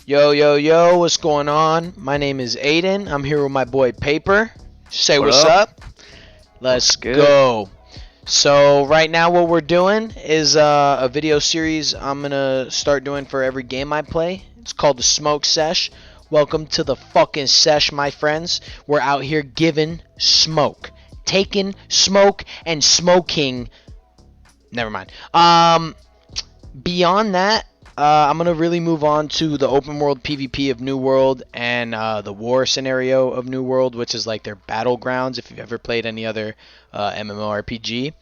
Yo, yo, yo, what's going on? My name is Aiden. I'm here with my boy Paper. Say what's up. Let's go. So right now what we're doing is a video series I'm going to start doing for every game I play. It's called the Smoke Sesh. Welcome to the fucking sesh, my friends. We're out here giving smoke. Taking smoke and smoking. Never mind. Beyond that, I'm going to really move on to the open world PvP of New World and the war scenario of New World, which is like their battlegrounds if you've ever played any other MMORPG.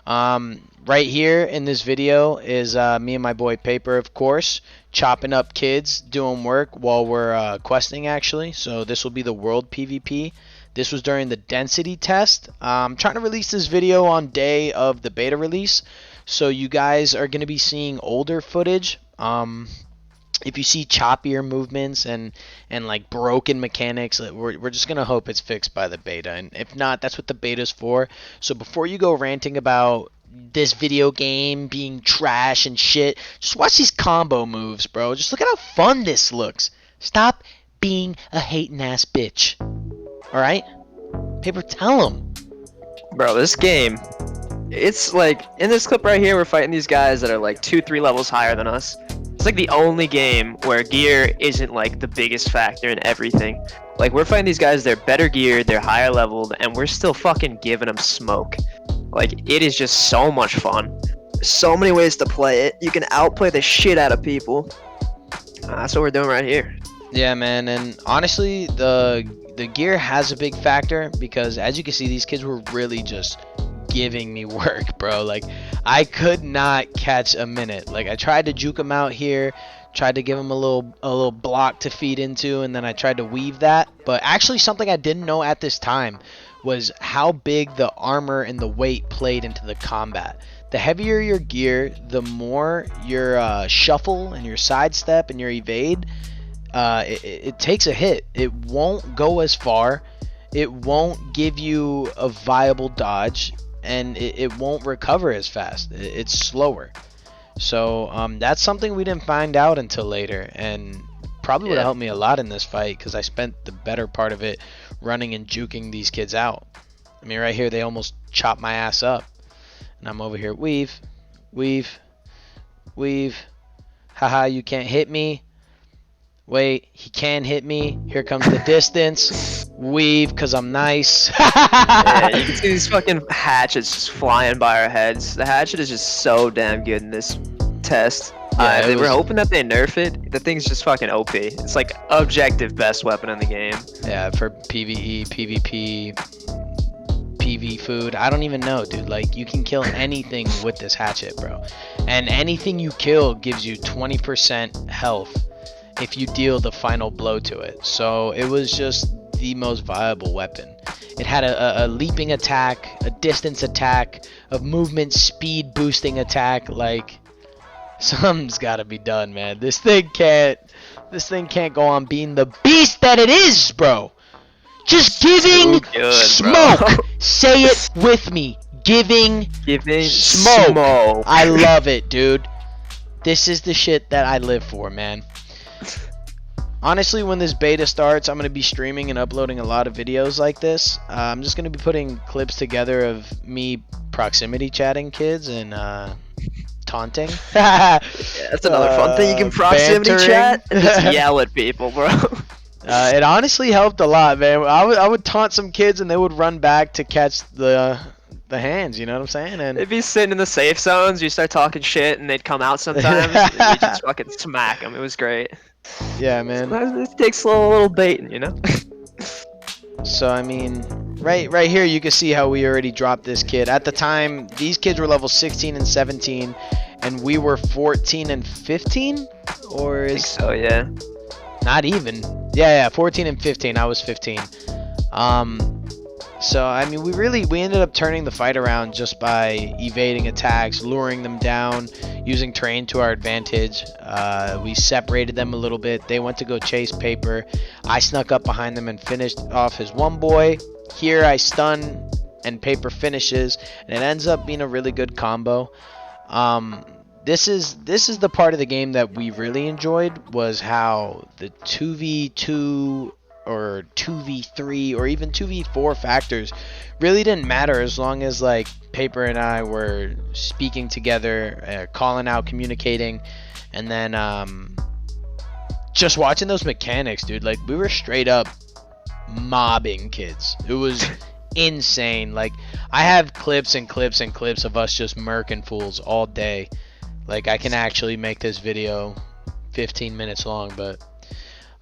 Right here in this video is me and my boy Paper, of course, chopping up kids, doing work while we're questing actually. So this will be the world PvP. This was during the density test. I'm trying to release this video on day of the beta release. So you guys are going to be seeing older footage. If you see choppier movements and like broken mechanics, we're just going to hope it's fixed by the beta. And if not, that's what the beta's for. So before you go ranting about this video game being trash and shit, just watch these combo moves, bro. Just look at how fun this looks. Stop being a hating ass bitch. Alright? Paper, tell him. Bro, this game, it's like, in this clip right here, we're fighting these guys that are like 2-3 levels higher than us. It's like the only game where gear isn't like the biggest factor in everything. Like, we're fighting these guys, they're better geared, they're higher leveled, and we're still fucking giving them smoke. Like, it is just so much fun. There's so many ways to play it. You can outplay the shit out of people. That's what we're doing right here. Yeah, man, and honestly, the gear has a big factor because, as you can see, these kids were really just giving me work, bro. Like, I could not catch a minute. Like, I tried to juke him out here, tried to give him a little block to feed into, and then I tried to weave that. But actually, something I didn't know at this time was how big the armor and the weight played into the combat. The heavier your gear, the more your shuffle and your sidestep and your evade, it takes a hit. It won't go as far. It won't give you a viable dodge, and it won't recover as fast. It's slower. So that's something we didn't find out until later, and probably would have helped me a lot in this fight because I spent the better part of it running and juking these kids out. I mean, right here they almost chopped my ass up, and I'm over here weave, weave, weave. Haha, you can't hit me. Wait, he can hit me. Here comes the distance. Weave, because I'm nice. Yeah, you can see these fucking hatchets just flying by our heads. The hatchet is just so damn good in this test. Yeah, we're hoping that they nerf it. The thing's just fucking OP. It's like objective best weapon in the game. Yeah, for PvE, PvP, PV food. I don't even know, dude. Like, you can kill anything with this hatchet, bro. And anything you kill gives you 20% health if you deal the final blow to it. So it was just the most viable weapon. It had a leaping attack, a distance attack, a movement speed boosting attack. Like, something's got to be done, man. This thing can't go on being the beast that it is, bro. Just giving smoke. Bro. Say it with me. Giving smoke. I love it, dude. This is the shit that I live for, man. Honestly, when this beta starts, I'm going to be streaming and uploading a lot of videos like this. I'm just going to be putting clips together of me proximity chatting kids and taunting. Yeah, that's another fun thing. You can proximity chat and just yell at people, bro. It honestly helped a lot, man. I would taunt some kids and they would run back to catch the hands, you know what I'm saying? And they'd be sitting in the safe zones, you start talking shit, and they'd come out sometimes, and you just fucking smack them. It was great. Yeah, man. Sometimes it takes a little baiting, you know? So, I mean, right here you can see how we already dropped this kid. At the time, these kids were level 16 and 17, and we were 14 and 15? Or is... I think so, yeah. Not even. Yeah, 14 and 15. I was 15. So, I mean, we ended up turning the fight around just by evading attacks, luring them down, using terrain to our advantage. We separated them a little bit. They went to go chase Paper. I snuck up behind them and finished off his one boy. Here I stun and Paper finishes, and it ends up being a really good combo. this is the part of the game that we really enjoyed, was how the 2v2 or 2v3 or even 2v4 factors really didn't matter, as long as like Paper and I were speaking together, calling out, communicating, and then just watching those mechanics, dude. Like, we were straight up mobbing kids. It was insane. Like, I have clips and clips and clips of us just murking fools all day. Like, I can actually make this video 15 minutes long, but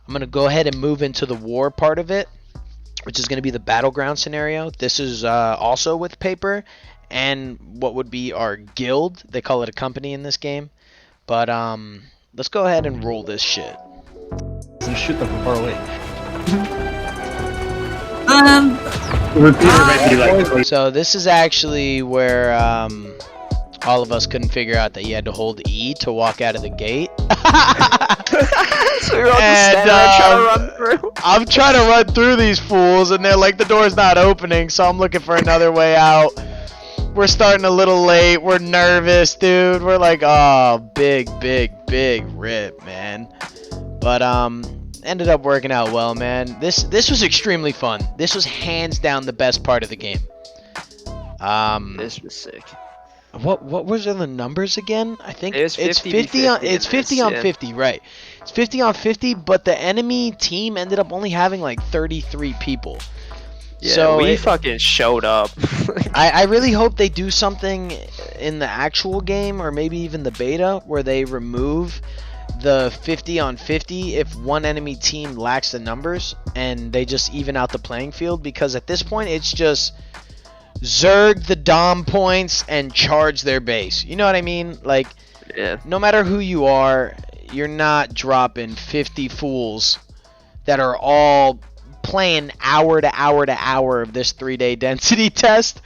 I'm going to go ahead and move into the war part of it, which is going to be the battleground scenario. This is also with Paper and what would be our guild. They call it a company in this game. But let's go ahead and roll this shit. And shoot them from far away. So this is actually where all of us couldn't figure out that you had to hold E to walk out of the gate. So you're all just standing there trying to run through. I'm trying to run through these fools, and they're like, the door's not opening, so I'm looking for another way out. We're starting a little late. We're nervous, dude. We're like, oh, big rip, man. But ended up working out well, man. This was extremely fun. This was hands down the best part of the game. This was sick. What was the numbers again? I think it's 50 on 50, right? It's 50 on 50, but the enemy team ended up only having like 33 people. Yeah, so we fucking showed up. I really hope they do something in the actual game, or maybe even the beta, where they remove the 50 on 50 if one enemy team lacks the numbers, and they just even out the playing field, because at this point it's just Zerg the Dom points and charge their base. You know what I mean? Like, yeah. No matter who you are, you're not dropping 50 fools that are all playing hour to hour to hour of this 3-day density test.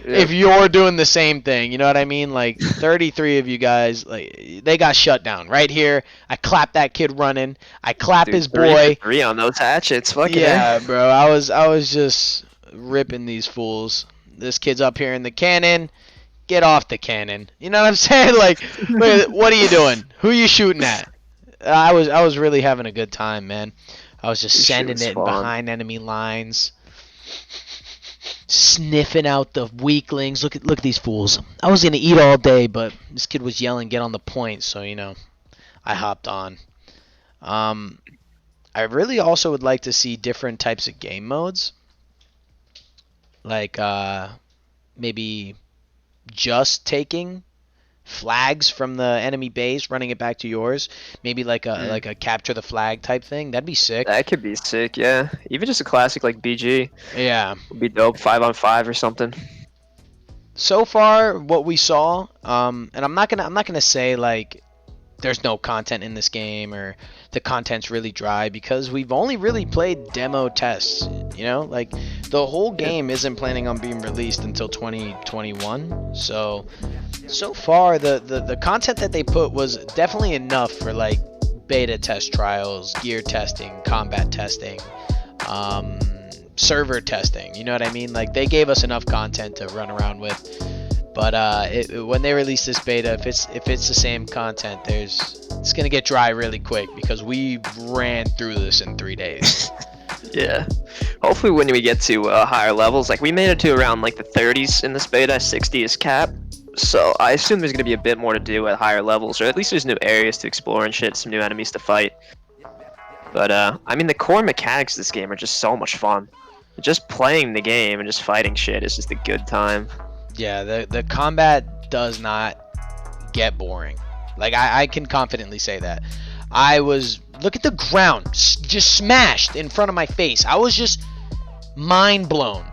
Yeah. If you're doing the same thing, you know what I mean? Like, 33 of you guys, like, they got shut down right here. I clapped that kid running. I clap his boy. 3 on those hatchets, fucking yeah, bro. I was just ripping these fools. This kid's up here in the cannon. Get off the cannon. You know what I'm saying? Like, what are you doing? Who are you shooting at? I was really having a good time, man. I was just sending it behind enemy lines, sniffing out the weaklings. Look at these fools. I was gonna eat all day, but this kid was yelling, "Get on the point!" So I hopped on. I really also would like to see different types of game modes. Like maybe just taking flags from the enemy base, running it back to yours. Maybe like a capture the flag type thing. That'd be sick. That could be sick, yeah. Even just a classic like BG. Yeah. Would be dope, 5 on 5 or something. So far, what we saw, and I'm not gonna say like there's no content in this game or the content's really dry, because we've only really played demo tests. Like, the whole game isn't planning on being released until 2021. So far the content that they put was definitely enough for like beta test trials, gear testing, combat testing, server testing. You know what I mean? Like, they gave us enough content to run around with. But when they release this beta, if it's the same content, it's gonna get dry really quick, because we ran through this in 3 days. Yeah. Hopefully when we get to higher levels, like we made it to around like the 30s in this beta, 60 is cap. So I assume there's gonna be a bit more to do at higher levels, or at least there's new areas to explore and shit, some new enemies to fight. But I mean, the core mechanics of this game are just so much fun. Just playing the game and just fighting shit is just a good time. Yeah, the combat does not get boring. Like, I can confidently say that. Look at the ground, just smashed in front of my face. I was just mind blown.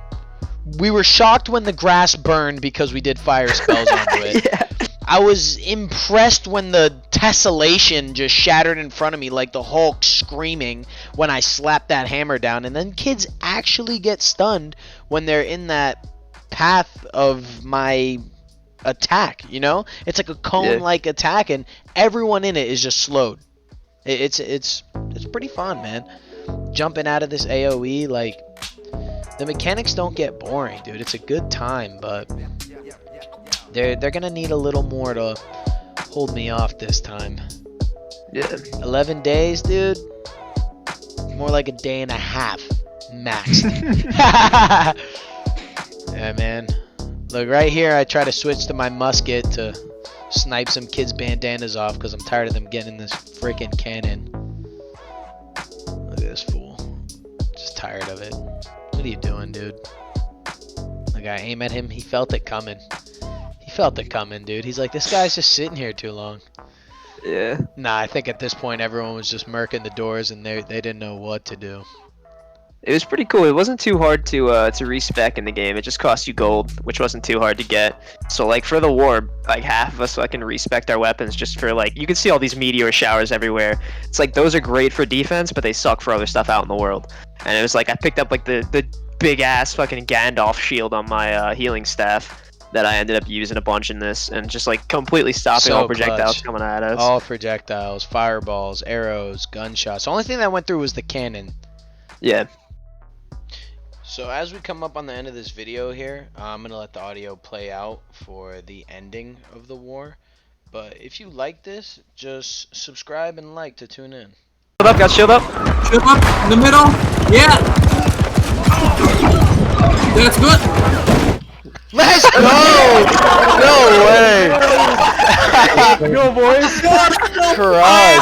We were shocked when the grass burned because we did fire spells onto it. Yeah. I was impressed when the tessellation just shattered in front of me, like the Hulk screaming when I slapped that hammer down. And then kids actually get stunned when they're in that path of my attack. It's like a cone-like attack, and everyone in it is just slowed. It's pretty fun, man. Jumping out of this AoE, like, the mechanics don't get boring, dude. It's a good time, but they're gonna need a little more to pulled me off this time. Yeah. 11 days, dude. More like a day and a half, max. Yeah, man. Look, right here, I try to switch to my musket to snipe some kids' bandanas off because I'm tired of them getting this freaking cannon. Look at this fool. Just tired of it. What are you doing, dude? Like, I aim at him, he felt it coming. He felt it coming, dude. He's like, this guy's just sitting here too long. Yeah. Nah, I think at this point everyone was just murking the doors and they didn't know what to do. It was pretty cool. It wasn't too hard to respec in the game. It just cost you gold, which wasn't too hard to get. So like for the war, like half of us fucking respect our weapons just for like you can see all these meteor showers everywhere. It's like those are great for defense, but they suck for other stuff out in the world. And it was like I picked up like the big ass fucking Gandalf shield on my healing staff that I ended up using a bunch in this and just like completely stopping So all projectiles clutch. coming at us. All projectiles, fireballs, arrows, gunshots. The only thing that went through was the cannon. Yeah. So as we come up on the end of this video here, I'm going to let the audio play out for the ending of the war. But if you like this, just subscribe and like to tune in. Shield up, got shield up. Shield up in the middle. Yeah. That's good. Let's go! No way! Go, boys! Christ.